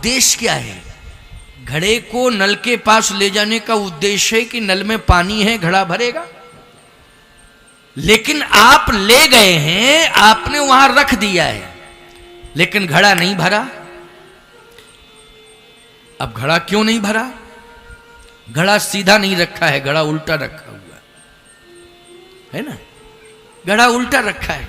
उद्देश्य क्या है? घड़े को नल के पास ले जाने का उद्देश्य है कि नल में पानी है, घड़ा भरेगा। लेकिन आप ले गए हैं, आपने वहां रख दिया है, लेकिन घड़ा नहीं भरा। अब घड़ा क्यों नहीं भरा? घड़ा सीधा नहीं रखा है, घड़ा उल्टा रखा हुआ है ना। घड़ा उल्टा रखा है,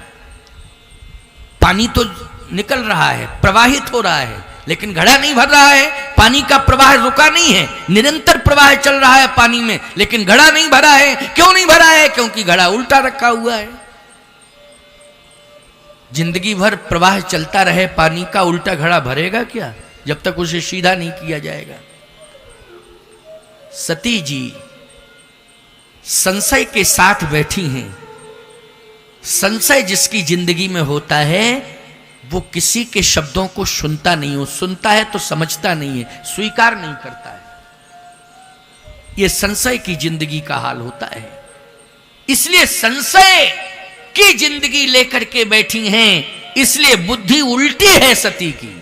पानी तो निकल रहा है, प्रवाहित हो रहा है, लेकिन घड़ा नहीं भर रहा है। पानी का प्रवाह रुका नहीं है, निरंतर प्रवाह चल रहा है पानी में, लेकिन घड़ा नहीं भरा है। क्यों नहीं भरा है? क्योंकि घड़ा उल्टा रखा हुआ है। जिंदगी भर प्रवाह चलता रहे पानी का, उल्टा घड़ा भरेगा क्या जब तक उसे सीधा नहीं किया जाएगा। सती जी संशय के साथ बैठी हैं। संशय जिसकी जिंदगी में होता है वो किसी के शब्दों को सुनता नहीं हो, सुनता है तो समझता नहीं है, स्वीकार नहीं करता है। यह संशय की जिंदगी का हाल होता है। इसलिए संशय की जिंदगी लेकर के बैठी हैं, इसलिए बुद्धि उल्टी है सती की।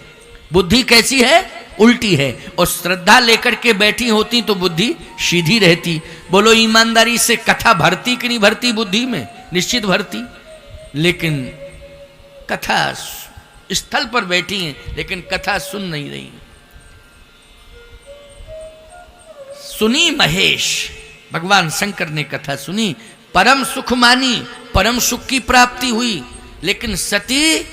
बुद्धि कैसी है? उल्टी है। और श्रद्धा लेकर के बैठी होती तो बुद्धि सीधी रहती। बोलो ईमानदारी से, कथा भरती कि नहीं भरती बुद्धि में? निश्चित भरती। लेकिन कथा स्थल पर बैठी हैं, लेकिन कथा सुन नहीं रही। सुनी महेश, भगवान शंकर ने कथा सुनी, परम सुख मानी, परम सुख की प्राप्ति हुई। लेकिन सती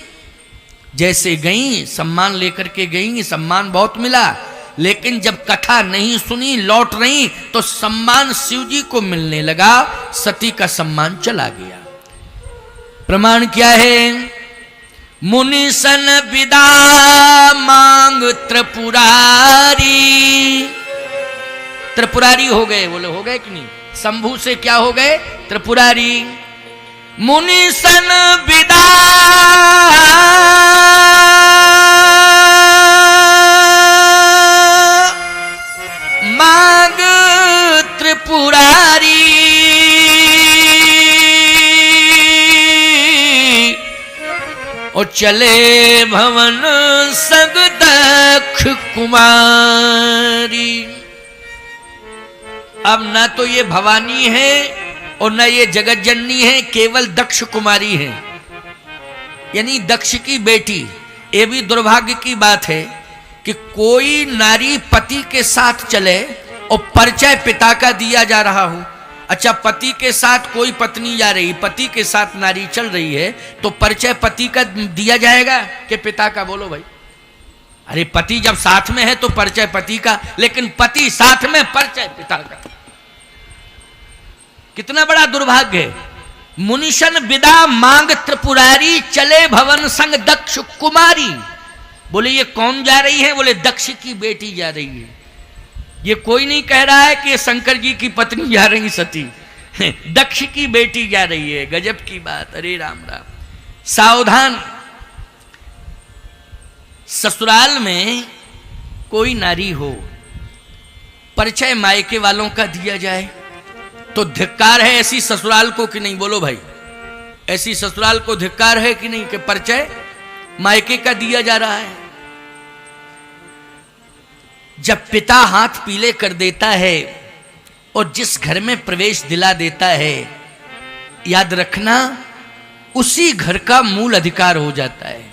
जैसे गई, सम्मान लेकर के गई, सम्मान बहुत मिला, लेकिन जब कथा नहीं सुनी, लौट रही तो सम्मान शिव जी को मिलने लगा, सती का सम्मान चला गया। प्रमाण क्या है? मुनि सन विदा मांग त्रिपुरारी। त्रिपुरारी हो गए, बोले हो गए कि नहीं? शंभू से क्या हो गए? त्रिपुरारी। मुनि सन विदा मांग त्रिपुरारी, और चले भवन संग दक्ष कुमारी। अब ना तो ये भवानी है और ना ये जगत जननी है, केवल दक्ष कुमारी है, यानी दक्ष की बेटी। ये भी दुर्भाग्य की बात है कि कोई नारी पति के साथ चले और परिचय पिता का दिया जा रहा हो। अच्छा, पति के साथ कोई पत्नी जा रही, पति के साथ नारी चल रही है, तो परिचय पति का दिया जाएगा कि पिता का? बोलो भाई। अरे पति जब साथ में है तो परिचय पति का, लेकिन पति साथ में, परिचय पिता का। कितना बड़ा दुर्भाग्य है। मुनिशन विदा मांग त्रिपुरारी, चले भवन संग दक्ष कुमारी। बोले ये कौन जा रही है? बोले दक्ष की बेटी जा रही है। ये कोई नहीं कह रहा है कि शंकर जी की पत्नी जा रही सती, दक्ष की बेटी जा रही है। गजब की बात। अरे राम राम। सावधान, ससुराल में कोई नारी हो, परिचय मायके वालों का दिया जाए तो धिक्कार है ऐसी ससुराल को कि नहीं? बोलो भाई, ऐसी ससुराल को धिक्कार है कि नहीं कि परिचय मायके का दिया जा रहा है। जब पिता हाथ पीले कर देता है और जिस घर में प्रवेश दिला देता है, याद रखना उसी घर का मूल अधिकार हो जाता है।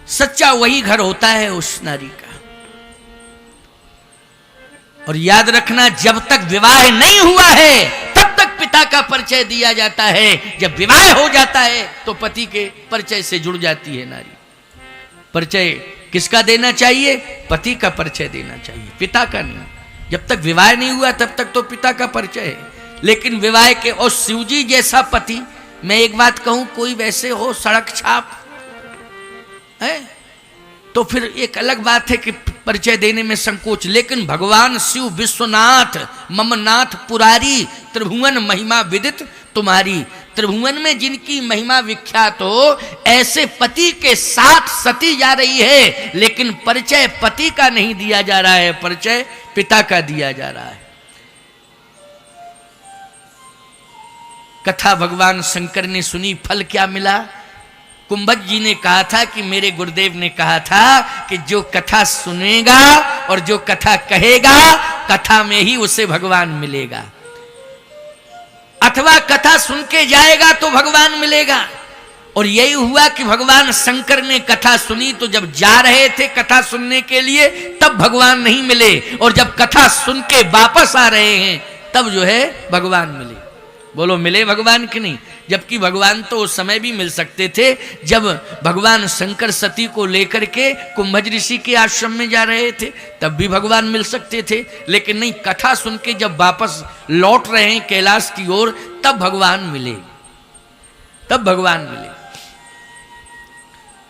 सच्चा वही घर होता है उस नारी का। और याद रखना, जब तक विवाह नहीं हुआ है तब तक पिता का परिचय दिया जाता है। जब विवाह हो जाता है तो पति के परिचय से जुड़ जाती है नारी। परिचय किसका देना चाहिए? पति का परिचय देना चाहिए, पिता का नहीं। जब तक विवाह नहीं हुआ तब तक तो पिता का परिचय है, लेकिन विवाह के, और शिवजी जैसा पति, मैं एक बात कहूं, कोई वैसे हो सड़क छाप है तो फिर एक अलग बात है कि परिचय देने में संकोच। लेकिन भगवान शिव विश्वनाथ ममनाथ पुरारी, त्रिभुवन महिमा विदित तुम्हारी। त्रिभुवन में जिनकी महिमा विख्यात हो, ऐसे पति के साथ सती जा रही है, लेकिन परिचय पति का नहीं दिया जा रहा है, परिचय पिता का दिया जा रहा है। कथा भगवान शंकर ने सुनी, फल क्या मिला? कुंभज जी ने कहा था कि मेरे गुरुदेव ने कहा था कि जो कथा सुनेगा और जो कथा कहेगा, कथा में ही उसे भगवान मिलेगा, अथवा कथा सुन के जाएगा तो भगवान मिलेगा। और यही हुआ कि भगवान शंकर ने कथा सुनी, तो जब जा रहे थे कथा सुनने के लिए तब भगवान नहीं मिले, और जब कथा सुन के वापस आ रहे हैं तब जो है भगवान मिले। बोलो मिले भगवान कि नहीं? जबकि भगवान तो उस समय भी मिल सकते थे जब भगवान शंकर सती को लेकर के कुंभज ऋषि के आश्रम में जा रहे थे, तब भी भगवान मिल सकते थे। लेकिन नहीं, कथा सुन के जब वापस लौट रहे हैं कैलाश की ओर तब भगवान मिले, तब भगवान मिले।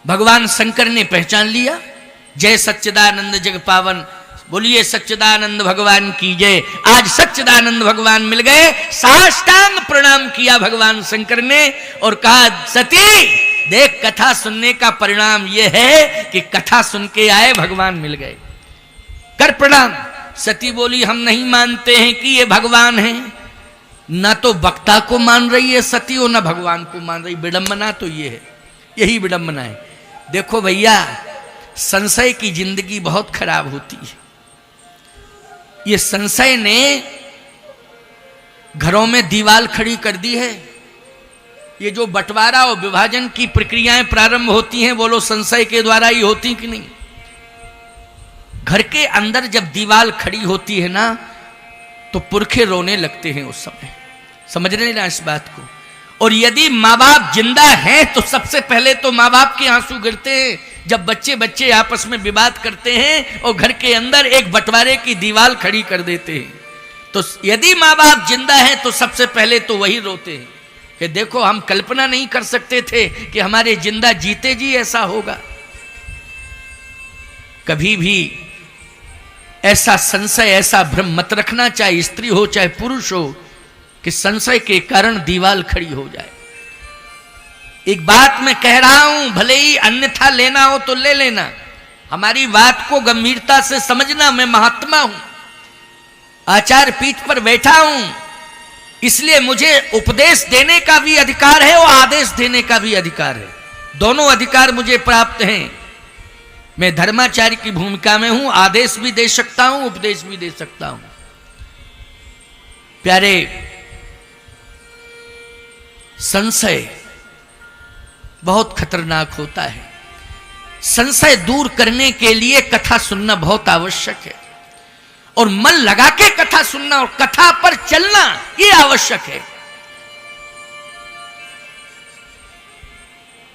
भगवान शंकर ने पहचान लिया। जय सच्चिदानंद जग पावन, बोलिए सच्चिदानंद भगवान की जय। आज सच्चिदानंद भगवान मिल गए, साष्टांग प्रणाम किया भगवान शंकर ने और कहा सती देख, कथा सुनने का परिणाम यह है कि कथा सुन के आए, भगवान मिल गए, कर प्रणाम। सती बोली हम नहीं मानते हैं कि ये भगवान है। ना तो वक्ता को मान रही है सती और ना भगवान को मान रही। विडंबना तो ये है, यही विडंबना है। देखो भैया, संशय की जिंदगी बहुत खराब होती है। ये संशय ने घरों में दीवार खड़ी कर दी है। ये जो बंटवारा और विभाजन की प्रक्रियाएं प्रारंभ होती हैं, बोलो संशय के द्वारा ही होती कि नहीं? घर के अंदर जब दीवार खड़ी होती है ना, तो पुरखे रोने लगते हैं उस समय। समझ रहे ना इस बात को? और यदि माँ बाप जिंदा हैं तो सबसे पहले तो माँ बाप के आंसू गिरते हैं जब बच्चे बच्चे आपस में विवाद करते हैं और घर के अंदर एक बंटवारे की दीवार खड़ी कर देते हैं। तो यदि माँ बाप जिंदा हैं तो सबसे पहले तो वही रोते हैं कि देखो, हम कल्पना नहीं कर सकते थे कि हमारे जिंदा जीते जी ऐसा होगा। कभी भी ऐसा संशय, ऐसा भ्रम मत रखना, चाहे स्त्री हो चाहे पुरुष हो, कि संशय के कारण दीवार खड़ी हो जाए। एक बात मैं कह रहा हूं, भले ही अन्यथा लेना हो तो ले लेना, हमारी बात को गंभीरता से समझना। मैं महात्मा हूं, आचार पीठ पर बैठा हूं, इसलिए मुझे उपदेश देने का भी अधिकार है और आदेश देने का भी अधिकार है। दोनों अधिकार मुझे प्राप्त हैं। मैं धर्माचार्य की भूमिका में हूं, आदेश भी दे सकता हूं, उपदेश भी दे सकता हूं। प्यारे, संशय बहुत खतरनाक होता है। संशय दूर करने के लिए कथा सुनना बहुत आवश्यक है, और मन लगा के कथा सुनना और कथा पर चलना ये आवश्यक है।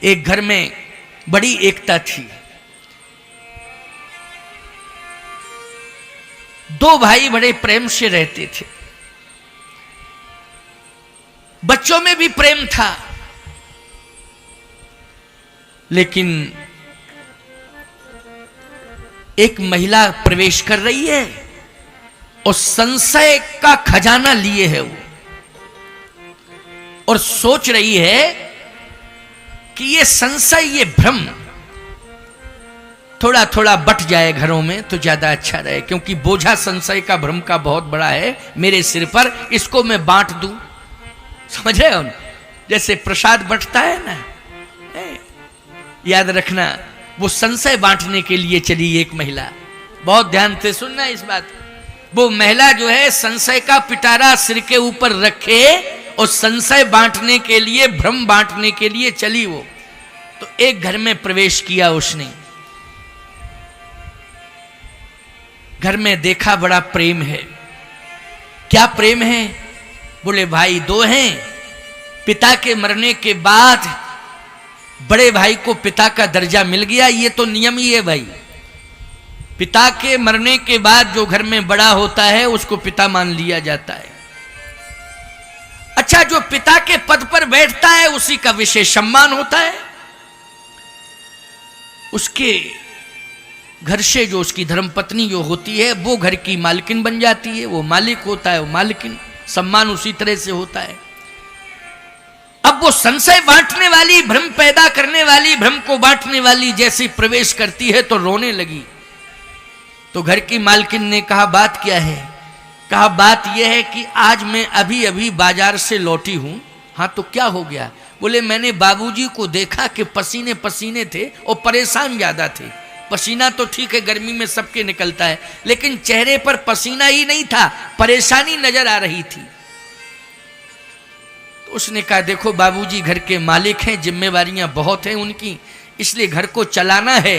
एक घर में बड़ी एकता थी। दो भाई बड़े प्रेम से रहते थे, बच्चों में भी प्रेम था। लेकिन एक महिला प्रवेश कर रही है और संशय का खजाना लिए है वो, और सोच रही है कि ये संशय, ये भ्रम थोड़ा थोड़ा बट जाए घरों में तो ज्यादा अच्छा रहे, क्योंकि बोझा संशय का, भ्रम का बहुत बड़ा है मेरे सिर पर, इसको मैं बांट दूं। समझ रहे हो? जैसे प्रसाद बंटता है ना, याद रखना, वो संशय बांटने के लिए चली एक महिला। बहुत ध्यान से सुनना इस बात। वो महिला जो है संशय का पिटारा सिर के ऊपर रखे और संशय बांटने के लिए, भ्रम बांटने के लिए चली वो। तो एक घर में प्रवेश किया उसने। घर में देखा बड़ा प्रेम है। क्या प्रेम है? बोले भाई दो हैं। पिता के मरने के बाद बड़े भाई को पिता का दर्जा मिल गया, ये तो नियम ही है भाई। पिता के मरने के बाद जो घर में बड़ा होता है उसको पिता मान लिया जाता है। अच्छा, जो पिता के पद पर बैठता है उसी का विशेष सम्मान होता है। उसके घर से जो उसकी धर्मपत्नी जो होती है वो घर की मालकिन बन जाती है, वो मालिक होता है, वो मालकिन, सम्मान उसी तरह से होता है। अब वो संशय बांटने वाली, भ्रम पैदा करने वाली, भ्रम को बांटने वाली जैसी प्रवेश करती है तो रोने लगी। तो घर की मालकिन ने कहा बात क्या है? कहा बात यह है कि आज मैं अभी अभी बाजार से लौटी हूं। हाँ तो क्या हो गया? बोले मैंने बाबूजी को देखा कि पसीने पसीने थे और परेशान ज्यादा थे। पसीना तो ठीक है गर्मी में सबके निकलता है, लेकिन चेहरे पर पसीना ही नहीं था, परेशानी नजर आ रही थी। तो उसने कहा देखो बाबूजी घर के मालिक हैं, जिम्मेवारियां बहुत हैं उनकी, इसलिए घर को चलाना है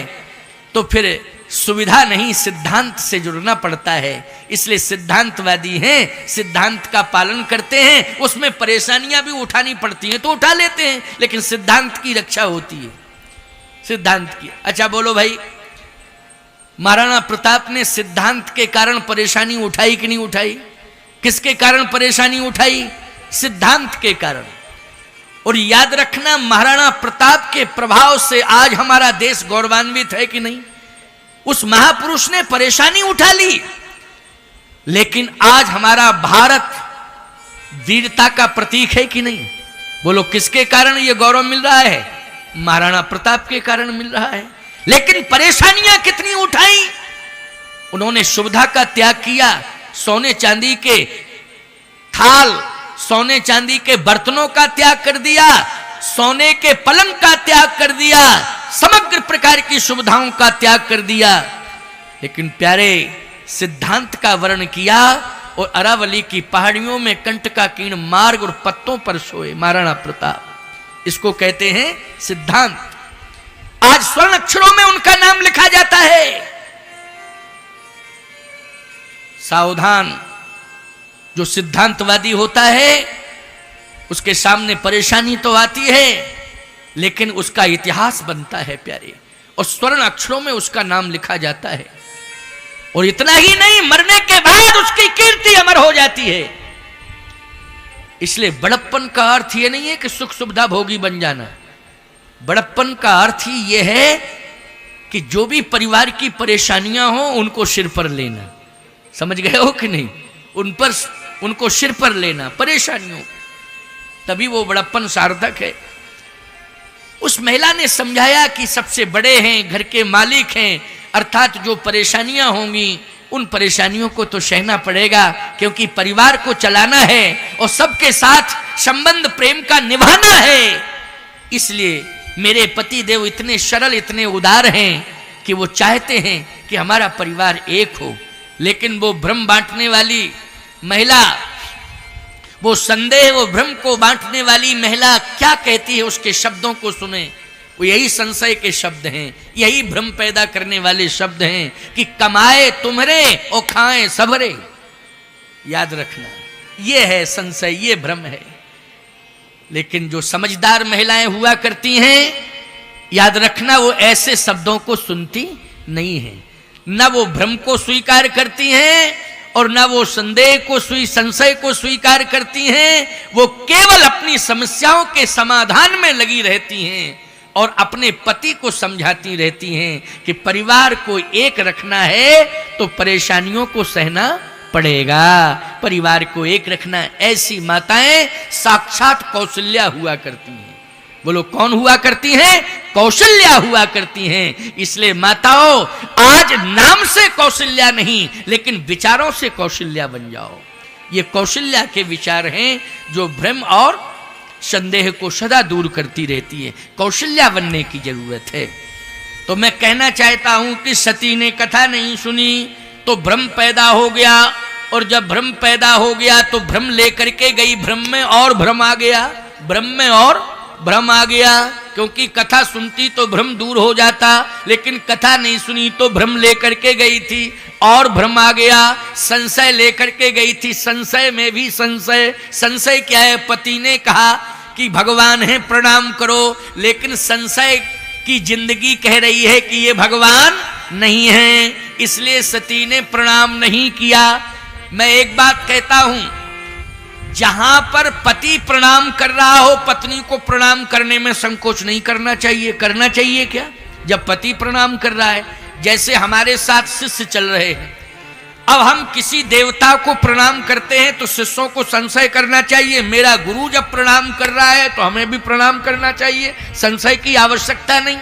तो फिर सुविधा नहीं सिद्धांत से जुड़ना पड़ता है, इसलिए सिद्धांतवादी हैं, सिद्धांत का पालन करते हैं, उसमें परेशानियां भी उठानी पड़ती हैं तो उठा लेते हैं, लेकिन सिद्धांत की रक्षा होती है, सिद्धांत की। अच्छा बोलो भाई, महाराणा प्रताप ने सिद्धांत के कारण परेशानी उठाई कि नहीं उठाई? किसके कारण परेशानी उठाई? सिद्धांत के कारण। और याद रखना, महाराणा प्रताप के प्रभाव से आज हमारा देश गौरवान्वित है कि नहीं? उस महापुरुष ने परेशानी उठा ली, लेकिन आज हमारा भारत वीरता का प्रतीक है कि नहीं? बोलो किसके कारण यह गौरव मिल रहा है? महाराणा प्रताप के कारण मिल रहा है। लेकिन परेशानियां कितनी उठाई? उन्होंने सुविधा का त्याग किया, सोने चांदी के थाल, सोने चांदी के बर्तनों का त्याग कर दिया, सोने के पलंग का त्याग कर दिया, समग्र प्रकार की सुविधाओं का त्याग कर दिया, लेकिन प्यारे सिद्धांत का वर्ण किया और अरावली की पहाड़ियों में कंटकाकीर्ण मार्ग और पत्तों पर सोए महाराणा प्रताप। इसको कहते हैं सिद्धांत। आज स्वर्ण अक्षरों में उनका नाम लिखा जाता है। सावधान, जो सिद्धांतवादी होता है उसके सामने परेशानी तो आती है, लेकिन उसका इतिहास बनता है प्यारे, और स्वर्ण अक्षरों में उसका नाम लिखा जाता है। और इतना ही नहीं, मरने के बाद उसकी कीर्ति अमर हो जाती है। इसलिए बड़प्पन का अर्थ यह नहीं है कि सुख सुविधा भोगी बन जाना। बड़प्पन का अर्थ ही यह है कि जो भी परिवार की परेशानियां हो उनको सिर पर लेना। समझ गए हो कि नहीं? उनको सिर पर लेना परेशानियों, तभी वो बड़प्पन सार्थक है। उस महिला ने समझाया कि सबसे बड़े हैं, घर के मालिक हैं, अर्थात जो परेशानियां होंगी उन परेशानियों को तो सहना पड़ेगा, क्योंकि परिवार को चलाना है और सबके साथ संबंध प्रेम का निभाना है। इसलिए मेरे पति देव इतने सरल, इतने उदार हैं कि वो चाहते हैं कि हमारा परिवार एक हो। लेकिन वो भ्रम बांटने वाली महिला, वो संदेह, वो भ्रम को बांटने वाली महिला क्या कहती है, उसके शब्दों को सुने। वो यही संशय के शब्द हैं, यही भ्रम पैदा करने वाले शब्द हैं कि कमाए तुम्हारे और खाएं सबरे। याद रखना, ये है संशय, ये भ्रम है। लेकिन जो समझदार महिलाएं हुआ करती हैं, याद रखना, वो ऐसे शब्दों को सुनती नहीं है। न वो भ्रम को स्वीकार करती हैं और न वो संदेह को, संशय को स्वीकार करती हैं। वो केवल अपनी समस्याओं के समाधान में लगी रहती हैं और अपने पति को समझाती रहती हैं कि परिवार को एक रखना है तो परेशानियों को सहना पड़ेगा, परिवार को एक रखना। ऐसी माताएं साक्षात कौशल्या हुआ करती हैं। बोलो कौन हुआ करती हैं? कौशल्या हुआ करती हैं। इसलिए माताओं, आज नाम से कौशल्या नहीं, लेकिन विचारों से कौशल्या बन जाओ। ये कौशल्या के विचार हैं जो भ्रम और संदेह को सदा दूर करती रहती है। कौशल्या बनने की जरूरत है। तो मैं कहना चाहता हूं कि सती ने कथा नहीं सुनी तो भ्रम पैदा हो गया, और जब भ्रम पैदा हो गया तो भ्रम लेकर के गई, भ्रम में और भ्रम आ गया, भ्रम में और भ्रम आ गया। क्योंकि कथा सुनती तो भ्रम दूर हो जाता, लेकिन कथा नहीं सुनी तो भ्रम लेकर के गई थी और भ्रम आ गया। संशय लेकर के गई थी, संशय में भी संशय। संशय क्या है? पति ने कहा कि भगवान है प्रणाम करो, लेकिन संशय की जिंदगी कह रही है कि ये भगवान नहीं है, इसलिए सती ने प्रणाम नहीं किया। मैं एक बात कहता हूं, जहां पर पति प्रणाम कर रहा हो, पत्नी को प्रणाम करने में संकोच नहीं करना चाहिए। करना चाहिए क्या? जब पति प्रणाम कर रहा है, जैसे हमारे साथ शिष्य चल रहे हैं, अब हम किसी देवता को प्रणाम करते हैं तो शिष्यों को संशय करना चाहिए। मेरा गुरु जब प्रणाम कर रहा है तो हमें भी प्रणाम करना चाहिए, संशय की आवश्यकता नहीं।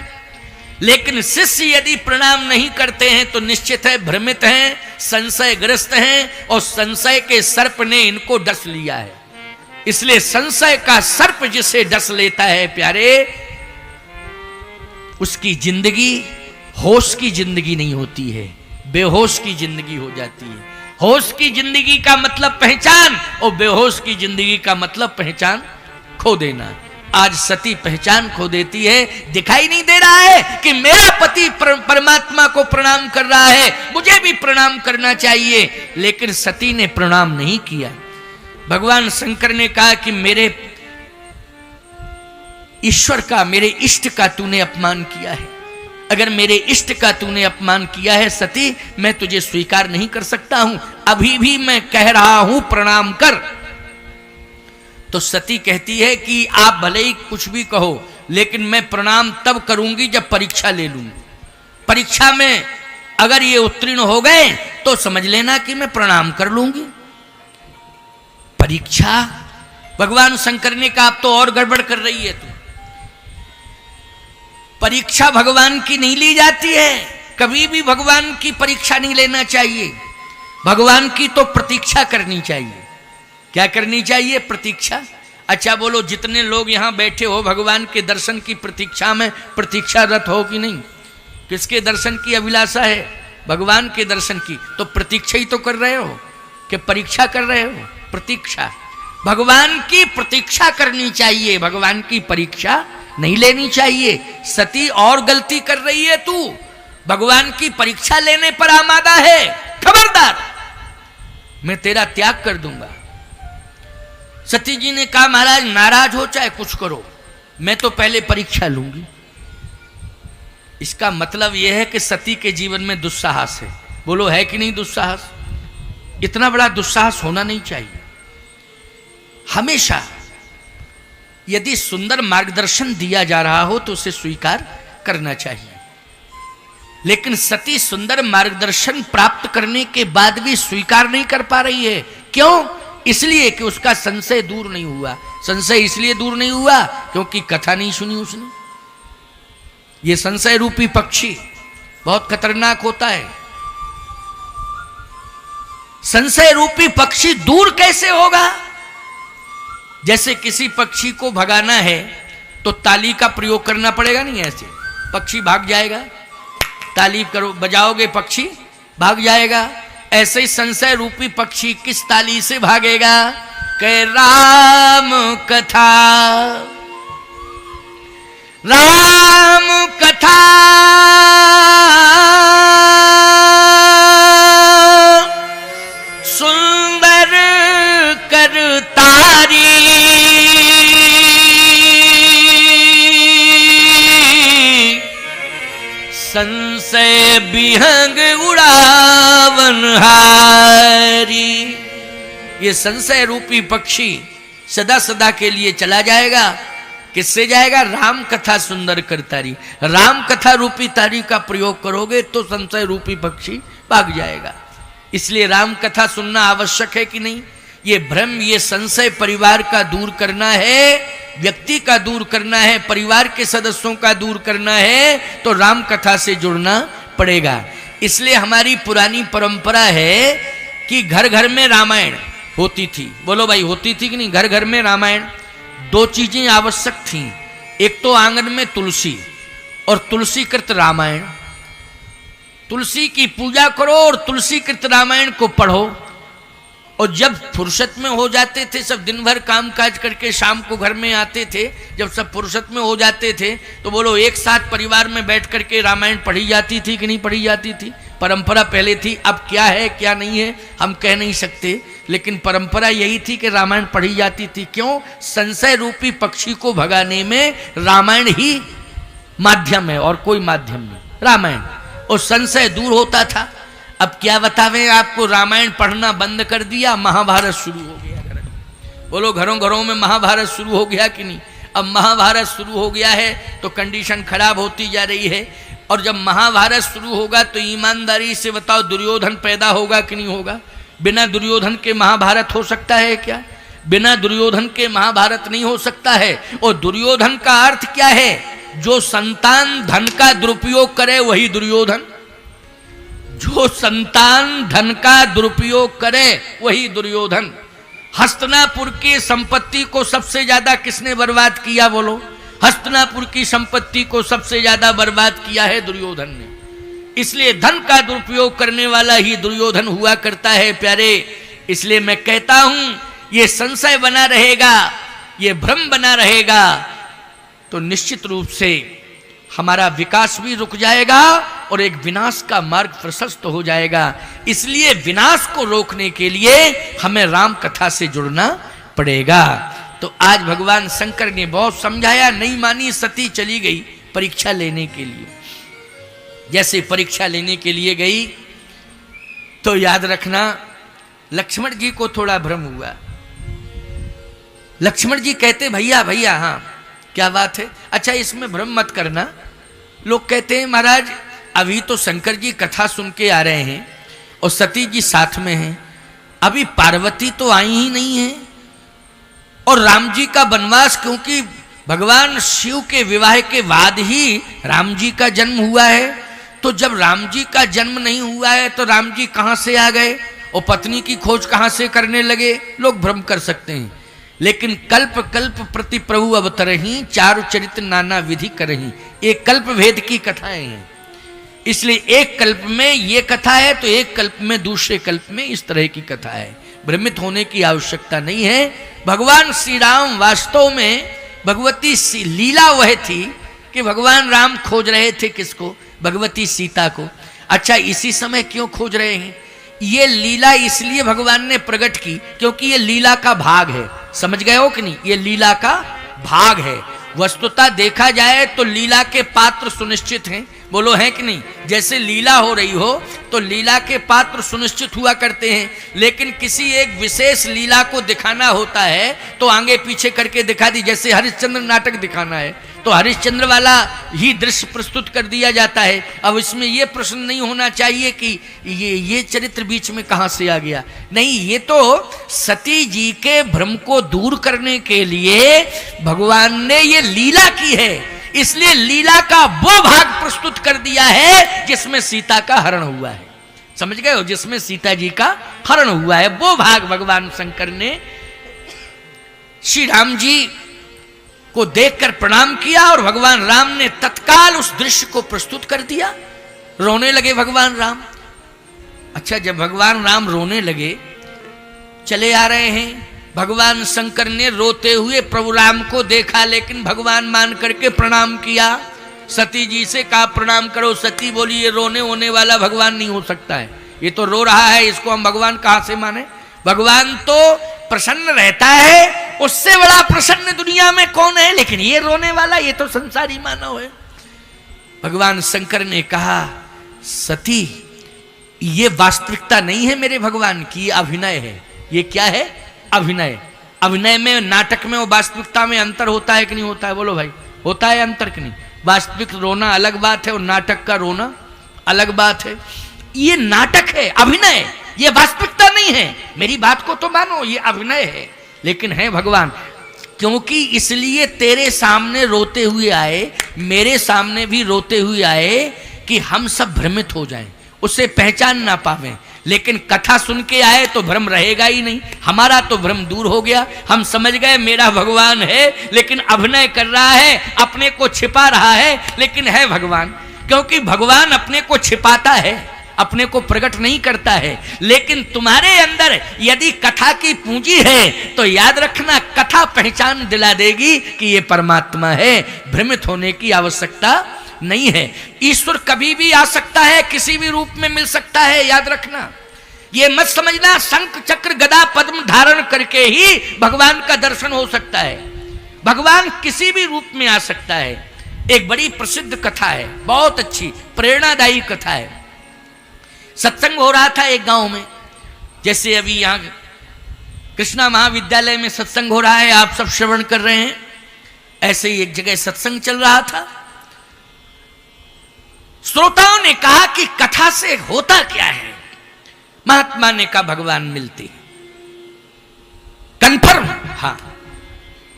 लेकिन शिष्य यदि प्रणाम नहीं करते हैं तो निश्चित है भ्रमित हैं, संशयग्रस्त हैं, और संशय के सर्प ने इनको डस लिया है। इसलिए संशय का सर्प जिसे डस लेता है प्यारे, उसकी जिंदगी होश की जिंदगी नहीं होती है, बेहोश की जिंदगी हो जाती है। होश की जिंदगी का मतलब पहचान, और बेहोश की जिंदगी का मतलब पहचान खो देना। आज सती पहचान खो देती है, दिखाई नहीं दे रहा है कि मेरा पति परमात्मा को प्रणाम कर रहा है, मुझे भी प्रणाम करना चाहिए, लेकिन सती ने प्रणाम नहीं किया। भगवान शंकर ने कहा कि मेरे ईश्वर का, मेरे इष्ट का तूने अपमान किया है। अगर मेरे इष्ट का तूने अपमान किया है सती, मैं तुझे स्वीकार नहीं कर सकता हूं, अभी भी मैं कह रहा हूं प्रणाम कर। तो सती कहती है कि आप भले ही कुछ भी कहो, लेकिन मैं प्रणाम तब करूंगी जब परीक्षा ले लूंगी। परीक्षा में अगर ये उत्तीर्ण हो गए तो समझ लेना कि मैं प्रणाम कर लूंगी। परीक्षा, भगवान शंकर ने कहा आप तो और गड़बड़ कर रही है तू। परीक्षा भगवान की नहीं ली जाती है, कभी भी भगवान की परीक्षा नहीं लेना चाहिए। भगवान की तो प्रतीक्षा करनी चाहिए। क्या करनी चाहिए? प्रतीक्षा। अच्छा बोलो, जितने लोग यहां बैठे हो भगवान के दर्शन की प्रतीक्षा में प्रतीक्षारत हो कि नहीं? किसके दर्शन की अभिलाषा है? भगवान के दर्शन की। तो प्रतीक्षा ही तो कर रहे हो कि परीक्षा कर रहे हो? प्रतीक्षा। भगवान की प्रतीक्षा करनी चाहिए, भगवान की परीक्षा नहीं लेनी चाहिए। सती और गलती कर रही है तू, भगवान की परीक्षा लेने पर आमादा है, खबरदार, मैं तेरा त्याग कर दूंगा। सती जी ने कहा महाराज नाराज हो चाहे कुछ करो, मैं तो पहले परीक्षा लूंगी। इसका मतलब यह है कि सती के जीवन में दुस्साहस है। बोलो है कि नहीं दुस्साहस? इतना बड़ा दुस्साहस होना नहीं चाहिए। हमेशा यदि सुंदर मार्गदर्शन दिया जा रहा हो तो उसे स्वीकार करना चाहिए, लेकिन सती सुंदर मार्गदर्शन प्राप्त करने के बाद भी स्वीकार नहीं कर पा रही है। क्यों? इसलिए कि उसका संशय दूर नहीं हुआ। संशय इसलिए दूर नहीं हुआ क्योंकि कथा नहीं सुनी उसने। ये संशय रूपी पक्षी बहुत खतरनाक होता है। संशय रूपी पक्षी दूर कैसे होगा? जैसे किसी पक्षी को भगाना है तो ताली का प्रयोग करना पड़ेगा, नहीं ऐसे पक्षी भाग जाएगा। ताली करो, बजाओगे पक्षी भाग जाएगा। ऐसे ही संशय रूपी पक्षी किस ताली से भागेगा? कह राम कथा, राम कथा सुंदर करतारी, संशय बिहंग उड़ावन हारी। ये संशय रूपी पक्षी सदा सदा के लिए चला जाएगा। किससे जाएगा? राम कथा सुंदर करतारी। राम कथा रूपी तारी का प्रयोग करोगे तो संशय रूपी पक्षी भाग जाएगा। इसलिए राम कथा सुनना आवश्यक है कि नहीं? ये भ्रम, ये संशय परिवार का दूर करना है, व्यक्ति का दूर करना है, परिवार के सदस्यों का दूर करना है, तो राम कथा से जुड़ना पड़ेगा। इसलिए हमारी पुरानी परंपरा है कि घर घर में रामायण होती थी। बोलो भाई, होती थी कि नहीं? घर घर में रामायण। दो चीजें आवश्यक थीं, एक तो आंगन में तुलसी और तुलसीकृत रामायण। तुलसी की पूजा करो और तुलसीकृत रामायण को पढ़ो। और जब फुर्सत में हो जाते थे, सब दिन भर काम काज करके शाम को घर में आते थे, जब सब फुर्सत में हो जाते थे तो बोलो एक साथ परिवार में बैठ करके रामायण पढ़ी जाती थी कि नहीं पढ़ी जाती थी? परंपरा पहले थी। अब क्या है क्या नहीं है हम कह नहीं सकते, लेकिन परंपरा यही थी कि रामायण पढ़ी जाती थी। क्यों? संशय रूपी पक्षी को भगाने में रामायण ही माध्यम है और कोई माध्यम नहीं, रामायण। और संशय दूर होता था। अब क्या बतावें आपको, रामायण पढ़ना बंद कर दिया, महाभारत शुरू हो गया घर में। बोलो घरों घरों में महाभारत शुरू हो गया कि नहीं? अब महाभारत शुरू हो गया है तो कंडीशन खराब होती जा रही है। और जब महाभारत शुरू होगा तो ईमानदारी से बताओ दुर्योधन पैदा होगा कि नहीं होगा? बिना दुर्योधन के महाभारत हो सकता है क्या? बिना दुर्योधन के महाभारत नहीं हो सकता है। और दुर्योधन का अर्थ क्या है? जो संतान धन का दुरुपयोग करे वही दुर्योधन। जो संतान धन का दुरुपयोग करे वही दुर्योधन। हस्तिनापुर की संपत्ति को सबसे ज्यादा किसने बर्बाद किया बोलो? हस्तिनापुर की संपत्ति को सबसे ज्यादा बर्बाद किया है दुर्योधन ने। इसलिए धन का दुरुपयोग करने वाला ही दुर्योधन हुआ करता है प्यारे। इसलिए मैं कहता हूं ये संशय बना रहेगा, ये भ्रम बना रहेगा तो निश्चित रूप से हमारा विकास भी रुक जाएगा और एक विनाश का मार्ग प्रशस्त हो जाएगा। इसलिए विनाश को रोकने के लिए हमें राम कथा से जुड़ना पड़ेगा। तो आज भगवान शंकर ने बहुत समझाया, नहीं मानी, सती चली गई परीक्षा लेने के लिए। जैसे परीक्षा लेने के लिए गई तो याद रखना लक्ष्मण जी को थोड़ा भ्रम हुआ। लक्ष्मण जी कहते भैया भैया, हाँ क्या बात है? अच्छा इसमें भ्रम मत करना। लोग कहते हैं महाराज अभी तो शंकर जी कथा सुन के आ रहे हैं और सती जी साथ में हैं, अभी पार्वती तो आई ही नहीं है और राम जी का वनवास, क्योंकि भगवान शिव के विवाह के बाद ही राम जी का जन्म हुआ है। तो जब राम जी का जन्म नहीं हुआ है तो राम जी कहां से आ गए और पत्नी की खोज कहां से करने लगे? लोग भ्रम कर सकते हैं। लेकिन कल्प कल्प प्रति प्रभु अवतरहि, चारु चरित्र नाना विधि करहि, एक कल्प भेद की कथाएं हैं। इसलिए एक कल्प में ये कथा है तो एक कल्प में दूसरे कल्प में इस तरह की कथा है। भ्रमित होने की आवश्यकता नहीं है। भगवान श्री राम वास्तव में भगवती लीला वह थी कि भगवान राम खोज रहे थे किसको? भगवती सीता को। अच्छा इसी समय क्यों खोज रहे हैं? ये लीला इसलिए भगवान ने प्रकट की क्योंकि ये लीला का भाग है। समझ गए हो कि नहीं? ये लीला का भाग है। वस्तुतः देखा जाए तो लीला के पात्र सुनिश्चित हैं, बोलो है कि नहीं? जैसे लीला हो रही हो तो लीला के पात्र सुनिश्चित हुआ करते हैं, लेकिन किसी एक विशेष लीला को दिखाना होता है तो आगे पीछे करके दिखा दी। जैसे हरिश्चंद्र नाटक दिखाना है तो हरिश्चंद्र वाला ही दृश्य प्रस्तुत कर दिया जाता है। अब इसमें यह प्रश्न नहीं होना चाहिए कि ये चरित्र बीच में कहां से आ गया। नहीं, ये तो सती जी के भ्रम को दूर करने के लिए भगवान ने ये लीला की है। इसलिए लीला का वो भाग प्रस्तुत कर दिया है जिसमें सीता का हरण हुआ है। समझ गए हो? जिसमें सीता जी का हरण हुआ है वो भाग भगवान शंकर ने श्री राम जी को देखकर प्रणाम किया और भगवान राम ने तत्काल उस दृश्य को प्रस्तुत कर दिया। रोने लगे भगवान राम। अच्छा जब भगवान राम रोने लगे, चले आ रहे हैं, भगवान शंकर ने रोते हुए प्रभु राम को देखा, लेकिन भगवान मान करके प्रणाम किया। सती जी से कहा प्रणाम करो। सती बोली ये रोने होने वाला भगवान नहीं हो सकता है, ये तो रो रहा है, इसको हम भगवान कहां से माने? भगवान तो प्रसन्न रहता है, उससे बड़ा प्रसन्न दुनिया में कौन है? लेकिन ये रोने वाला, ये तो संसारी मानव है। भगवान शंकर ने कहा सती ये वास्तविकता नहीं है मेरे भगवान की, ये अभिनय है। ये क्या है? अभिनय। अभिनय में, नाटक में और वास्तविकता में अंतर होता है कि नहीं होता है? बोलो भाई, होता है अंतर कि नहीं? वास्तविक रोना अलग बात है और नाटक का रोना अलग बात है। ये नाटक है, अभिनय, ये वास्तविकता नहीं है। मेरी बात को तो मानो, ये अभिनय है, लेकिन है भगवान। क्योंकि इसलिए तेरे सामने रोते हुए आए, मेरे सामने भी रोते हुए आए कि हम सब भ्रमित हो जाएं, उसे पहचान ना पावें। लेकिन कथा सुन के आए तो भ्रम रहेगा ही नहीं। हमारा तो भ्रम दूर हो गया, हम समझ गए मेरा भगवान है, लेकिन अभिनय कर रहा है, अपने को छिपा रहा है, लेकिन है भगवान। क्योंकि भगवान अपने को छिपाता है, अपने को प्रकट नहीं करता है। लेकिन तुम्हारे अंदर यदि कथा की पूंजी है तो याद रखना कथा पहचान दिला देगी कि ये परमात्मा है। भ्रमित होने की आवश्यकता नहीं है। ईश्वर कभी भी आ सकता है, किसी भी रूप में मिल सकता है, याद रखना। ये मत समझना शंख चक्र गदा पद्म धारण करके ही भगवान का दर्शन हो सकता है। भगवान किसी भी रूप में आ सकता है। एक बड़ी प्रसिद्ध कथा है, बहुत अच्छी प्रेरणादायी कथा है। सत्संग हो रहा था एक गांव में, जैसे अभी यहाँ कृष्णा महाविद्यालय में सत्संग हो रहा है, आप सब श्रवण कर रहे हैं, ऐसे ही एक जगह सत्संग चल रहा था। श्रोताओं ने कहा कि कथा से होता क्या है? महात्मा ने कहा भगवान मिलते हैं। कंफर्म, हाँ,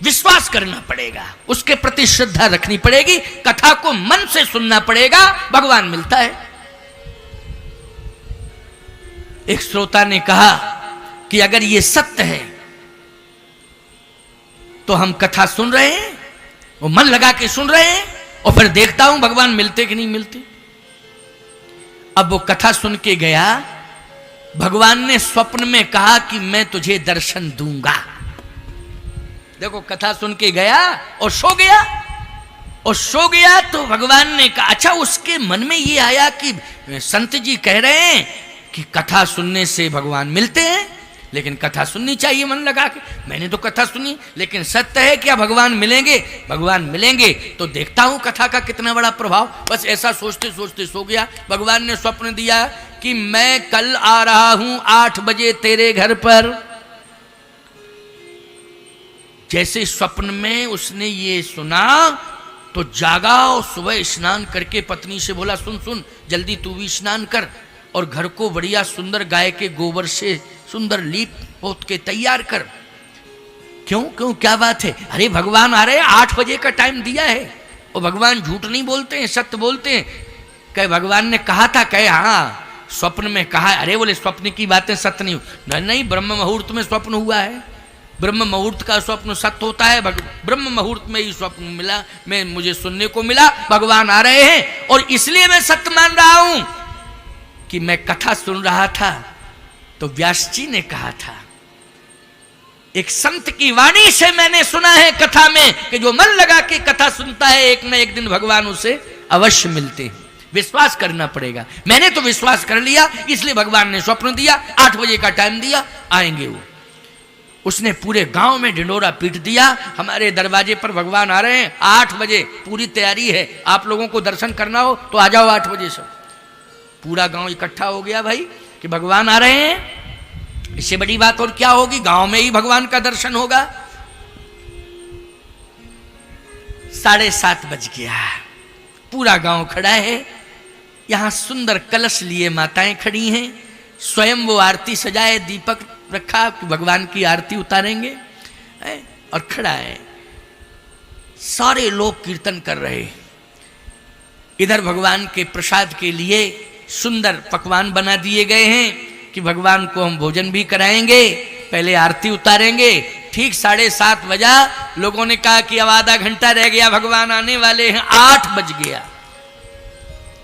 विश्वास करना पड़ेगा, उसके प्रति श्रद्धा रखनी पड़ेगी, कथा को मन से सुनना पड़ेगा, भगवान मिलता है। एक श्रोता ने कहा कि अगर ये सत्य है तो हम कथा सुन रहे हैं, वो मन लगा के सुन रहे हैं, और फिर देखता हूं भगवान मिलते कि नहीं मिलते। अब वो कथा सुन के गया, भगवान ने स्वप्न में कहा कि मैं तुझे दर्शन दूंगा। देखो, कथा सुन के गया और सो गया, और सो गया तो भगवान ने कहा, अच्छा, उसके मन में ये आया कि संत जी कह रहे हैं कि कथा सुनने से भगवान मिलते हैं, लेकिन कथा सुननी चाहिए मन लगा के। मैंने तो कथा सुनी, लेकिन सत्य है क्या भगवान मिलेंगे? भगवान मिलेंगे तो देखता हूं कथा का कितना बड़ा प्रभाव। बस ऐसा सोचते सोचते सो गया। भगवान ने स्वप्न दिया कि मैं कल आ रहा हूं 8 बजे तेरे घर पर। जैसे स्वप्न में उसने ये सुना तो जागा और सुबह स्नान करके पत्नी से बोला, सुन सुन, जल्दी तू भी स्नान कर और घर को बढ़िया सुंदर गाय के गोबर से सुंदर लीप पोत के तैयार कर। क्यों क्यों, क्या बात है? अरे भगवान आ रहे हैं, 8 बजे का टाइम दिया है। और भगवान झूठ नहीं बोलते हैं, सत्य बोलते हैं। कहे भगवान ने कहा था, कहे हाँ स्वप्न में कहा। अरे बोले स्वप्न की बातें सत्य नहीं, नहीं ब्रह्म मुहूर्त में स्वप्न हुआ है। ब्रह्म मुहूर्त का स्वप्न सत्य होता है। ब्रह्म मुहूर्त में ही स्वप्न मिला, मैं मुझे सुनने को मिला भगवान आ रहे हैं, और इसलिए मैं सत्य मान रहा हूं कि मैं कथा सुन रहा था तो व्यास जी ने कहा था, एक संत की वाणी से मैंने सुना है कथा में कि जो मन लगा के कथा सुनता है एक न एक दिन भगवान उसे अवश्य मिलते हैं। विश्वास करना पड़ेगा। मैंने तो विश्वास कर लिया, इसलिए भगवान ने स्वप्न दिया, 8 बजे का टाइम दिया, आएंगे वो। उसने पूरे गांव में ढिंडोरा पीट दिया, हमारे दरवाजे पर भगवान आ रहे हैं, 8 बजे पूरी तैयारी है, आप लोगों को दर्शन करना हो तो आ जाओ 8 बजे से। पूरा गांव इकट्ठा हो गया भाई कि भगवान आ रहे हैं। इससे बड़ी बात और क्या होगी, गांव में ही भगवान का दर्शन होगा। 7:30 बज गया, पूरा गांव खड़ा है। यहां सुंदर कलश लिए माताएं खड़ी हैं, स्वयं वो आरती सजाए, दीपक रखा कि भगवान की आरती उतारेंगे, और खड़ा है। सारे लोग कीर्तन कर रहे। इधर भगवान के प्रसाद के लिए सुंदर पकवान बना दिए गए हैं कि भगवान को हम भोजन भी कराएंगे, पहले आरती उतारेंगे। ठीक 7:30 बजा, लोगों ने कहा कि अब आधा घंटा रह गया, भगवान आने वाले हैं। 8 बज गया।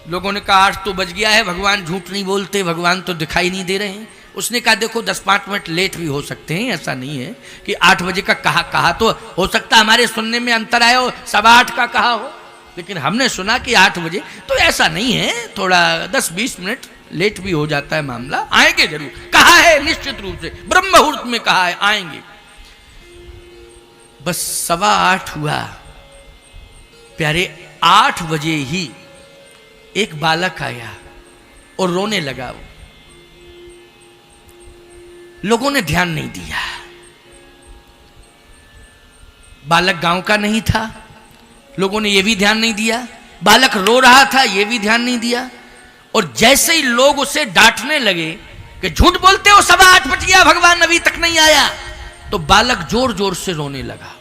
लोगों ने कहा 8 तो बज गया है, भगवान झूठ नहीं बोलते, भगवान तो दिखाई नहीं दे रहे हैं। उसने कहा देखो 10-5 मिनट लेट भी हो सकते हैं, ऐसा नहीं है कि 8 बजे का कहा तो हो सकता हमारे सुनने में अंतर आया हो, 8:15 का कहा हो, लेकिन हमने सुना कि 8 बजे, तो ऐसा नहीं है, थोड़ा 10-20 मिनट लेट भी हो जाता है मामला। आएंगे जरूर, कहा है निश्चित रूप से, ब्रह्म मुहूर्त में कहा है आएंगे। बस 8:15 हुआ प्यारे। 8 बजे ही एक बालक आया और रोने लगा। लोगों ने ध्यान नहीं दिया, बालक गांव का नहीं था, लोगों ने यह भी ध्यान नहीं दिया। बालक रो रहा था, यह भी ध्यान नहीं दिया। और जैसे ही लोग उसे डांटने लगे कि झूठ बोलते हो, 8:15 बज गया, भगवान अभी तक नहीं आया, तो बालक जोर जोर से रोने लगा।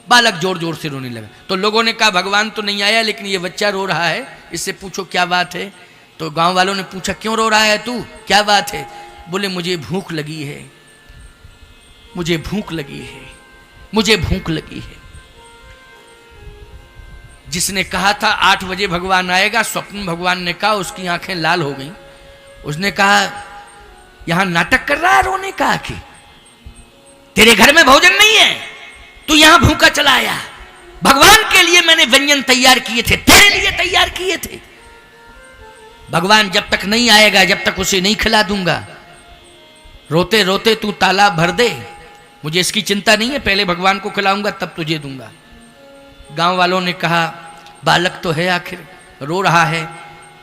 बालक जोर जोर से रोने लगा तो लोगों ने कहा भगवान तो नहीं आया, लेकिन ये बच्चा रो रहा है, इससे पूछो क्या बात है। तो गांव वालों ने पूछा क्यों रो रहा है तू, क्या बात है? बोले मुझे भूख लगी है, मुझे भूख लगी है, मुझे भूख लगी है। जिसने कहा था 8 बजे भगवान आएगा, स्वप्न भगवान ने कहा, उसकी आंखें लाल हो गई। उसने कहा यहां नाटक कर रहा है रोने का, आके तेरे घर में भोजन नहीं है, तू यहां भूखा चला आया। भगवान के लिए मैंने व्यंजन तैयार किए थे, तेरे लिए तैयार किए थे। भगवान जब तक नहीं आएगा, जब तक उसे नहीं खिला दूंगा। रोते रोते तू ताला भर दे, मुझे इसकी चिंता नहीं है, पहले भगवान को खिलाऊंगा तब तुझे दूंगा। गांव वालों ने कहा बालक तो है, आखिर रो रहा है,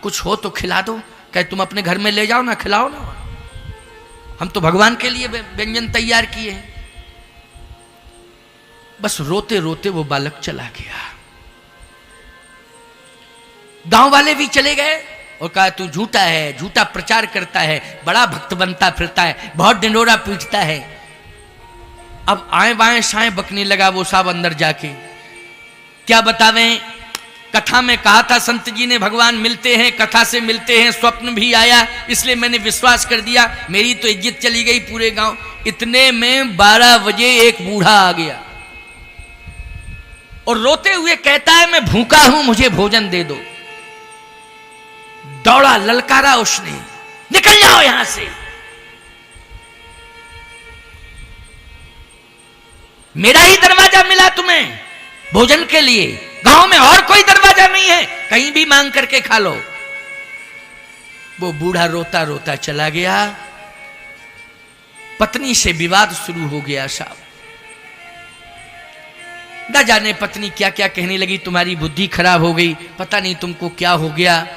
कुछ हो तो खिला दो। कहे तुम अपने घर में ले जाओ ना, खिलाओ ना, हम तो भगवान के लिए व्यंजन तैयार किए हैं। बस रोते रोते वो बालक चला गया। गांव वाले भी चले गए और कहा तू झूठा है, झूठा प्रचार करता है, बड़ा भक्त बनता फिरता है, बहुत डिंडोरा पीटता है। अब आए बाएं साएं बकने लगा वो साहब अंदर जाके। क्या बतावें, कथा में कहा था संत जी ने भगवान मिलते हैं, कथा से मिलते हैं, स्वप्न भी आया, इसलिए मैंने विश्वास कर दिया, मेरी तो इज्जत चली गई पूरे गांव। इतने में 12 बजे एक बूढ़ा आ गया और रोते हुए कहता है मैं भूखा हूं, मुझे भोजन दे दो। दौड़ा, ललकारा उसने, निकल जाओ यहां से, मेरा ही दरवाजा मिला तुम्हें भोजन के लिए, गांव में और कोई दरवाजा नहीं है, कहीं भी मांग करके खा लो। वो बूढ़ा रोता रोता चला गया। पत्नी से विवाद शुरू हो गया साहब। न जाने पत्नी क्या क्या कहने लगी, तुम्हारी बुद्धि खराब हो गई, पता नहीं तुमको क्या हो गया।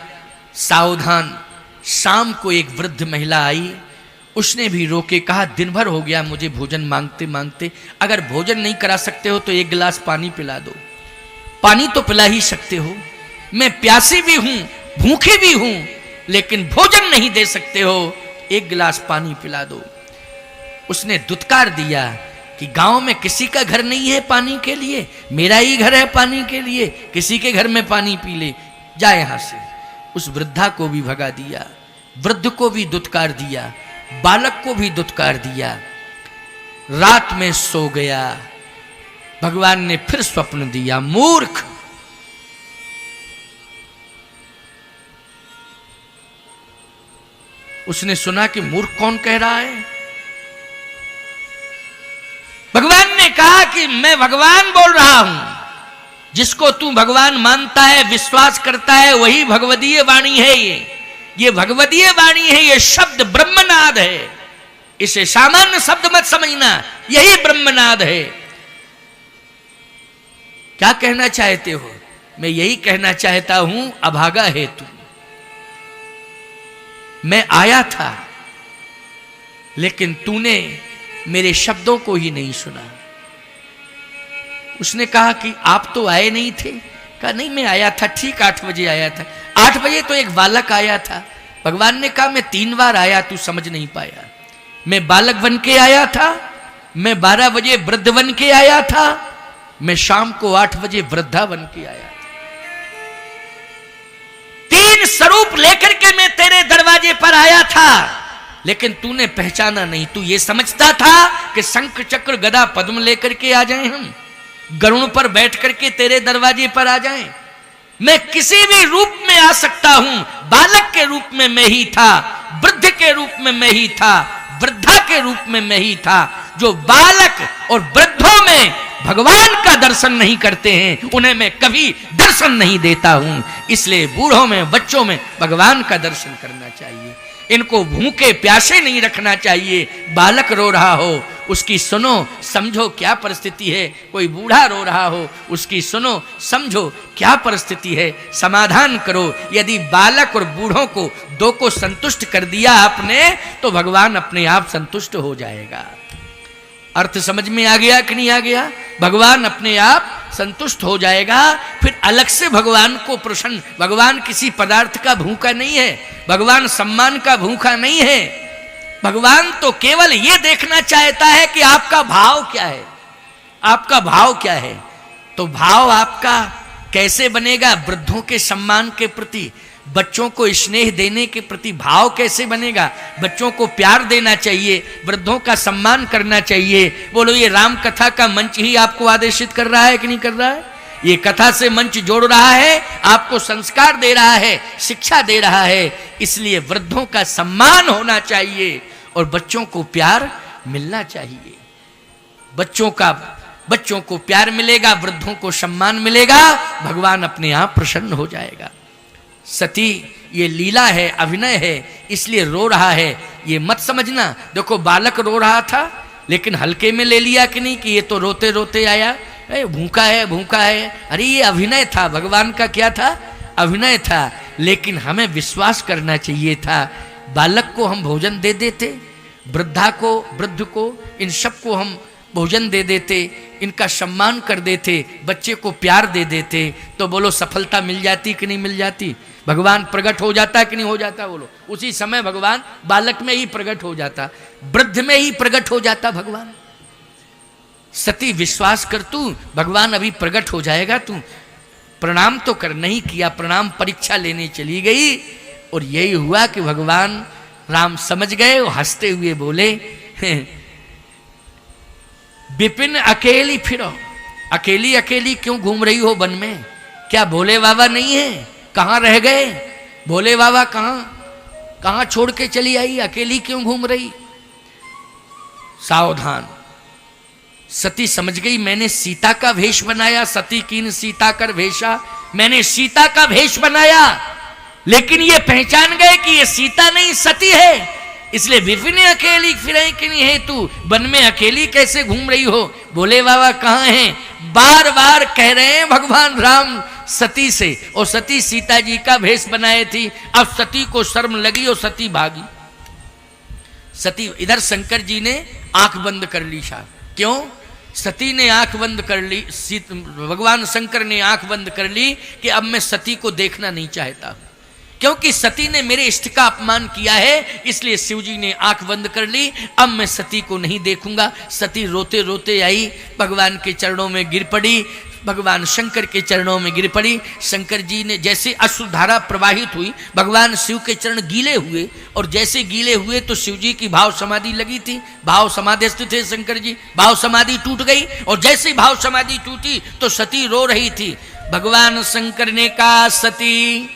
सावधान। शाम को एक वृद्ध महिला आई, उसने भी रोके कहा दिन भर हो गया मुझे भोजन मांगते मांगते, अगर भोजन नहीं करा सकते हो तो एक गिलास पानी पिला दो। पानी तो पिला ही सकते हो, मैं प्यासी भी हूं, भूखी भी हूं, लेकिन भोजन नहीं दे सकते हो, एक गिलास पानी पिला दो। उसने दुत्कार दिया कि गांव में किसी का घर नहीं है पानी के लिए, मेरा ही घर है पानी के लिए, किसी के घर में पानी पी ले, जा यहां से। उस वृद्धा को भी भगा दिया, वृद्ध को भी दुत्कार दिया, बालक को भी दुत्कार दिया। रात में सो गया। भगवान ने फिर स्वप्न दिया, मूर्ख, उसने सुना कि मूर्ख कौन कह रहा है। भगवान ने कहा कि मैं भगवान बोल रहा हूं, जिसको तू भगवान मानता है, विश्वास करता है, वही भगवदीय वाणी है। ये भगवदीय वाणी है, ये शब्द ब्रह्मनाद है, इसे सामान्य शब्द मत समझना, यही ब्रह्मनाद है। क्या कहना चाहते हो? मैं यही कहना चाहता हूं, अभागा है तू। मैं आया था, लेकिन तूने मेरे शब्दों को ही नहीं सुना। उसने कहा कि आप तो आए नहीं थे। कहा नहीं, मैं आया था, ठीक 8 बजे आया था। 8 बजे तो एक बालक आया था। भगवान ने कहा मैं 3 बार आया, तू समझ नहीं पाया। मैं बालक बन के आया था, मैं 12 बजे वृद्ध बन के आया था, मैं शाम को 8 बजे वृद्धा बन के आया था। 3 स्वरूप लेकर के मैं तेरे दरवाजे पर आया था, लेकिन तूने पहचाना नहीं। तू ये समझता था कि शंख चक्र गदा पद्म लेकर के आ जाएं, हम गरुड़ पर बैठ करके तेरे दरवाजे पर आ जाएं। मैं किसी भी रूप में आ सकता हूं। बालक के रूप में मैं ही था, वृद्ध के रूप में मैं ही था, वृद्धा के रूप में मैं ही था। जो बालक और वृद्धों में भगवान का दर्शन नहीं करते हैं, उन्हें मैं कभी दर्शन नहीं देता हूं। इसलिए बूढ़ों में, बच्चों में भगवान का दर्शन करना चाहिए। इनको भूखे प्यासे नहीं रखना चाहिए। बालक रो रहा हो, उसकी सुनो, समझो क्या परिस्थिति है। कोई बूढ़ा रो रहा हो, उसकी सुनो, समझो क्या परिस्थिति है, समाधान करो। यदि बालक और बूढ़ों को 2 को संतुष्ट कर दिया आपने, तो भगवान अपने आप संतुष्ट हो जाएगा। अर्थ समझ में आ गया कि नहीं आ गया? भगवान अपने आप संतुष्ट हो जाएगा। फिर अलग से भगवान को प्रसन्न, भगवान किसी पदार्थ का भूखा नहीं है, भगवान सम्मान का भूखा नहीं है। भगवान तो केवल यह देखना चाहता है कि आपका भाव क्या है, आपका भाव क्या है। तो भाव आपका कैसे बनेगा? वृद्धों के सम्मान के प्रति, बच्चों को स्नेह देने के प्रति भाव कैसे बनेगा? बच्चों को प्यार देना चाहिए, वृद्धों का सम्मान करना चाहिए। बोलो, ये राम कथा का मंच ही आपको आदेशित कर रहा है कि नहीं कर रहा है? ये कथा से मंच जोड़ रहा है, आपको संस्कार दे रहा है, शिक्षा दे रहा है। इसलिए वृद्धों का सम्मान होना चाहिए और बच्चों को प्यार मिलना चाहिए। बच्चों को प्यार मिलेगा, वृद्धों को सम्मान मिलेगा, भगवान अपने आप प्रसन्न हो जाएगा। सती, ये लीला है, अभिनय है, इसलिए रो रहा है, ये मत समझना। देखो, बालक रो रहा था, लेकिन हल्के में ले लिया कि नहीं कि ये तो रोते रोते आया, भूखा है, भूखा है। अरे ये अभिनय था, भगवान का क्या था? अभिनय था। लेकिन हमें विश्वास करना चाहिए था। बालक को हम भोजन दे देते, वृद्धा को, वृद्ध को, इन सबको हम भोजन दे देते, इनका सम्मान कर देते, बच्चे को प्यार दे देते, तो बोलो सफलता मिल जाती कि नहीं मिल जाती? भगवान प्रकट हो जाता कि नहीं हो जाता? बोलो, उसी समय भगवान बालक में ही प्रकट हो जाता, वृद्ध में ही प्रकट हो जाता भगवान। सती, विश्वास कर तू, भगवान अभी प्रकट हो जाएगा। तू प्रणाम तो कर, नहीं किया प्रणाम, परीक्षा लेने चली गई और यही हुआ कि भगवान राम समझ गए और हंसते हुए बोले, विपिन अकेली फिरो, अकेली अकेली क्यों घूम रही हो वन में? क्या भोले बाबा नहीं है? कहाँ रह गए भोले बाबा? कहाँ छोड़ के चली आई? अकेली क्यों घूम रही? सावधान। सती समझ गई मैंने सीता का भेष बनाया, सती कीन सीता कर भेषा, मैंने सीता का भेष बनाया, लेकिन ये पहचान गए कि ये सीता नहीं सती है, इसलिए विपिन अकेली फिरे कि नहीं है, तू वन में अकेली कैसे घूम रही हो? भोले बाबा कहाँ हैं? बार बार कह रहे हैं भगवान राम सती से, और सती सीता जी का भेष बनाए थी। अब सती को शर्म लगी और सती भागी। सती, इधर शंकर जी ने आंख बंद कर ली। साहब क्यों? सती ने आंख बंद कर ली, भगवान शंकर ने आंख बंद कर ली कि अब मैं सती को देखना नहीं चाहता, क्योंकि सती ने मेरे इष्ट का अपमान किया है, इसलिए शिव जी ने आंख बंद कर ली। अब मैं सती को नहीं देखूंगा। सती रोते रोते आई, भगवान के चरणों में गिर पड़ी, भगवान शंकर के चरणों में गिर पड़ी। शंकर जी ने, जैसे अश्रुधारा प्रवाहित हुई, भगवान शिव के चरण गीले हुए, और जैसे गीले हुए तो शिव जी की भाव समाधि लगी थी, भाव समाधिस्थ थे शंकर जी, भाव समाधि टूट गई, और जैसे भाव समाधि टूटी तो सती रो रही थी। भगवान शंकर ने कहा, सती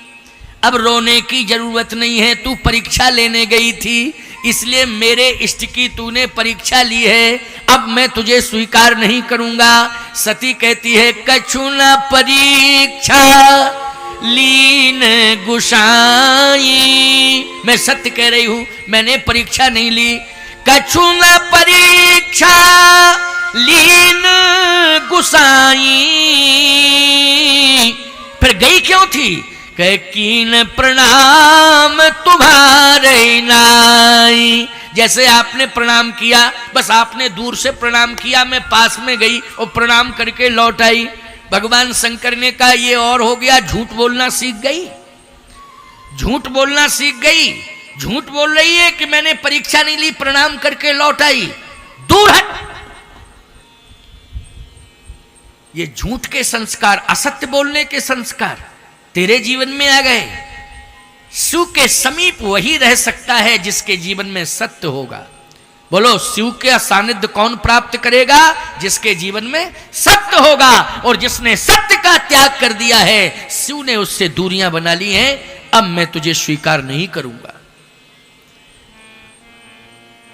अब रोने की जरूरत नहीं है, तू परीक्षा लेने गई थी, इसलिए मेरे इष्ट की तूने परीक्षा ली है, अब मैं तुझे स्वीकार नहीं करूंगा। सती कहती है, कछु न परीक्षा लीन गुसाई, मैं सत्य कह रही हूं, मैंने परीक्षा नहीं ली। कछु न परीक्षा लीन गुसाई, फिर गई क्यों थी? कह कीन प्रणाम तुम्हारे नाई, जैसे आपने प्रणाम किया, बस आपने दूर से प्रणाम किया, मैं पास में गई और प्रणाम करके लौट आई। भगवान शंकर ने कहा, ये और हो गया, झूठ बोलना सीख गई, झूठ बोलना सीख गई, झूठ बोल रही है कि मैंने परीक्षा नहीं ली, प्रणाम करके लौट आई, दूर हट। ये झूठ के संस्कार, असत्य बोलने के संस्कार तेरे जीवन में आ गए। शिव के समीप वही रह सकता है जिसके जीवन में सत्य होगा। बोलो, शिव के सानिध्य कौन प्राप्त करेगा? जिसके जीवन में सत्य होगा, और जिसने सत्य का त्याग कर दिया है, शिव ने उससे दूरियां बना ली हैं, अब मैं तुझे स्वीकार नहीं करूंगा।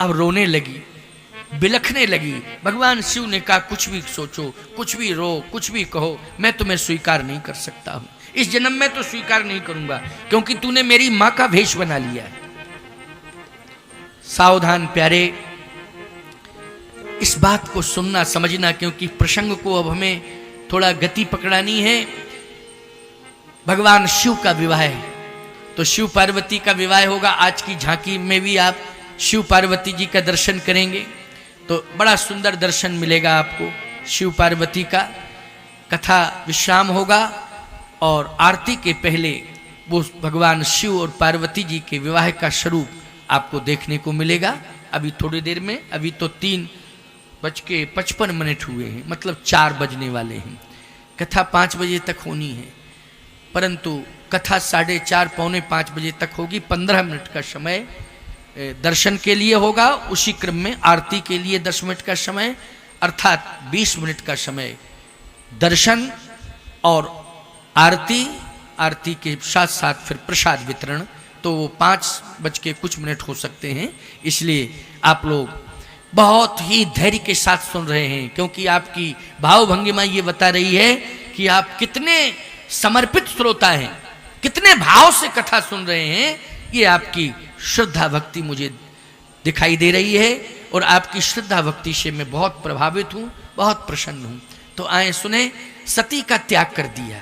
अब रोने लगी, बिलखने लगी। भगवान शिव ने कहा, कुछ भी सोचो, कुछ भी रो, कुछ भी कहो, मैं तुम्हें स्वीकार नहीं कर सकता हूं, इस जन्म में तो स्वीकार नहीं करूंगा, क्योंकि तूने मेरी मां का भेष बना लिया है। सावधान प्यारे, इस बात को सुनना समझना, क्योंकि प्रसंग को अब हमें थोड़ा गति पकड़ानी है। भगवान शिव का विवाह है, तो शिव पार्वती का विवाह होगा। आज की झांकी में भी आप शिव पार्वती जी का दर्शन करेंगे तो बड़ा सुंदर दर्शन मिलेगा आपको। शिव पार्वती का कथा विश्राम होगा, और आरती के पहले वो भगवान शिव और पार्वती जी के विवाह का स्वरूप आपको देखने को मिलेगा। अभी थोड़ी देर में, अभी तो 3:55 हुए हैं, मतलब 4 बजने वाले हैं। कथा 5 बजे तक होनी है, परंतु कथा 4:30 पौने 5 बजे तक होगी। 15 मिनट का समय दर्शन के लिए होगा, उसी क्रम में आरती के लिए 10 मिनट का समय, अर्थात 20 मिनट का समय दर्शन और आरती के साथ साथ फिर प्रसाद वितरण, तो वो 5:00 हो सकते हैं। इसलिए आप लोग बहुत ही धैर्य के साथ सुन रहे हैं, क्योंकि आपकी भाव भंगिमा ये बता रही है कि आप कितने समर्पित श्रोता हैं, कितने भाव से कथा सुन रहे हैं। ये आपकी श्रद्धा भक्ति मुझे दिखाई दे रही है, और आपकी श्रद्धा भक्ति से मैं बहुत प्रभावित हूँ, बहुत प्रसन्न हूँ। तो आए सुने, सती का त्याग कर दिया,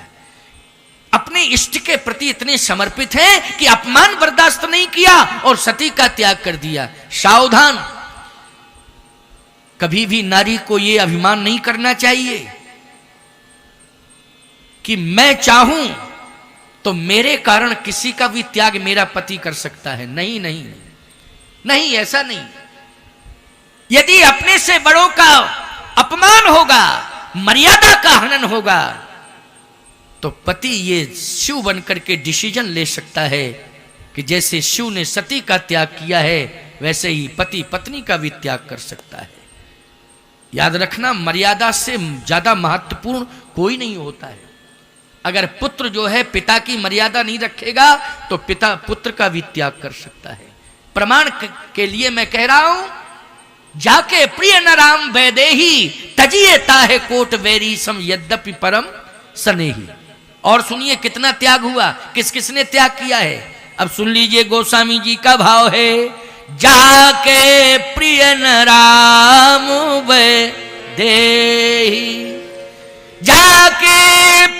अपने इष्ट के प्रति इतने समर्पित हैं कि अपमान बर्दाश्त नहीं किया और सती का त्याग कर दिया। सावधान, कभी भी नारी को यह अभिमान नहीं करना चाहिए कि मैं चाहूं तो मेरे कारण किसी का भी त्याग मेरा पति कर सकता है। नहीं नहीं नहीं, नहीं, ऐसा नहीं। यदि अपने से बड़ों का अपमान होगा, मर्यादा का हनन होगा, तो पति ये शिव बनकर के डिसीजन ले सकता है कि जैसे शिव ने सती का त्याग किया है, वैसे ही पति पत्नी का भी त्याग कर सकता है। याद रखना, मर्यादा से ज्यादा महत्वपूर्ण कोई नहीं होता है। अगर पुत्र जो है पिता की मर्यादा नहीं रखेगा तो पिता पुत्र का भी त्याग कर सकता है। प्रमाण के लिए मैं कह रहा हूं, जाके प्रिय न राम वैदेही तजिए ताहे कोट वैरी सम यद्यपि परम स्नेही। और सुनिए कितना त्याग हुआ, किस किसने त्याग किया है। अब सुन लीजिए, गोस्वामी जी का भाव है, जाके प्रिय न राम वैदेही, जाके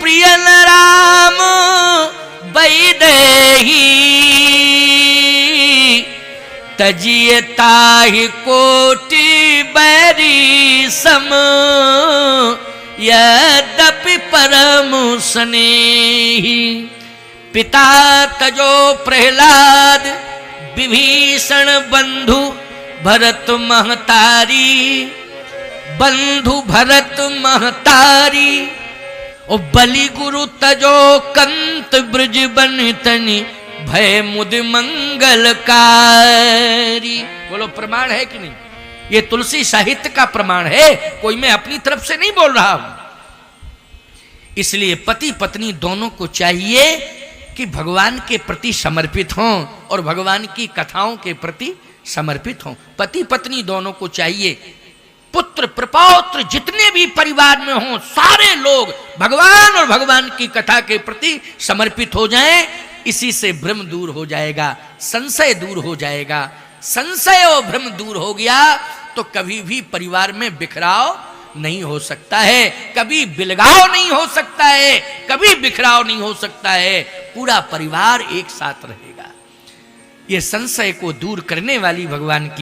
प्रिय न राम वैदेही तजिए ताहि कोटि बैरी सम यद्यपि परम स्नेही। पिता तजो प्रहलाद विभीषण बंधु भरत महतारी, बंधु भरत महतारी ओ बलि गुरु तजो कंत ब्रज बनितनि भय मुद मंगलकारी। बोलो प्रमाण है कि नहीं? ये तुलसी साहित्य का प्रमाण है, कोई मैं अपनी तरफ से नहीं बोल रहा हूं। इसलिए पति पत्नी दोनों को चाहिए कि भगवान के प्रति समर्पित हों और भगवान की कथाओं के प्रति समर्पित हों। पति पत्नी दोनों को चाहिए। पुत्र प्रपौत्र जितने भी परिवार में हों, सारे लोग भगवान और भगवान की कथा के प्रति समर्पित हो जाएं। इसी से भ्रम दूर हो जाएगा, संशय दूर हो जाएगा। संशय और भ्रम दूर हो गया तो कभी भी परिवार में बिखराव नहीं हो सकता है, कभी बिलगाव नहीं हो सकता है, कभी बिखराव नहीं हो सकता है। पूरा परिवार एक साथ रहेगा। ये संशय को दूर करने वाली भगवान की